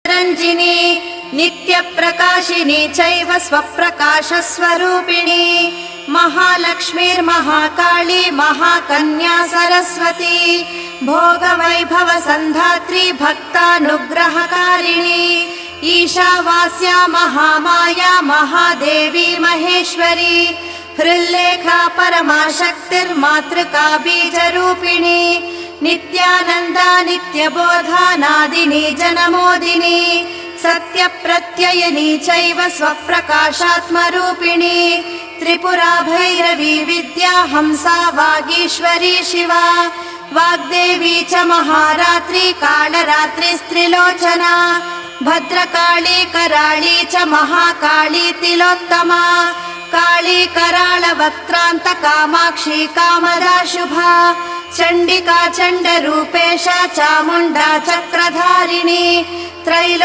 रञ्जिनी नित्यप्रकाशिनी चैव स्वप्रकाशस्वरूपिणी महालक्ष्मीर्महाकाली महाकन्या सरस्वती भोगवैभवसन्धात्री भक्तानुग्रहकारिणी ईशावास्या महामाया महादेवी महेश्वरी हृल्लेखा परमाशक्तिर्मातृका बीजरूपिणी नित्यानन्दा नित्यबोधा नादिनी जनमोदिनी सत्यप्रत्ययिनी चैव स्वप्रकाशात्मरूपिणी त्रिपुरा भैरवी विद्या हंसा वागीश्वरी शिवा वाग्देवी च महारात्री कालरात्रिस्त्रिलोचना भद्रकाली कराळी च महाकाली तिलोत्तमा काली कराळवक्त्रान्त कामाक्षी कामदा शुभा चण्डिका चण्डरूपेशा चामुण्डा चक्रधारिणी त्रैलो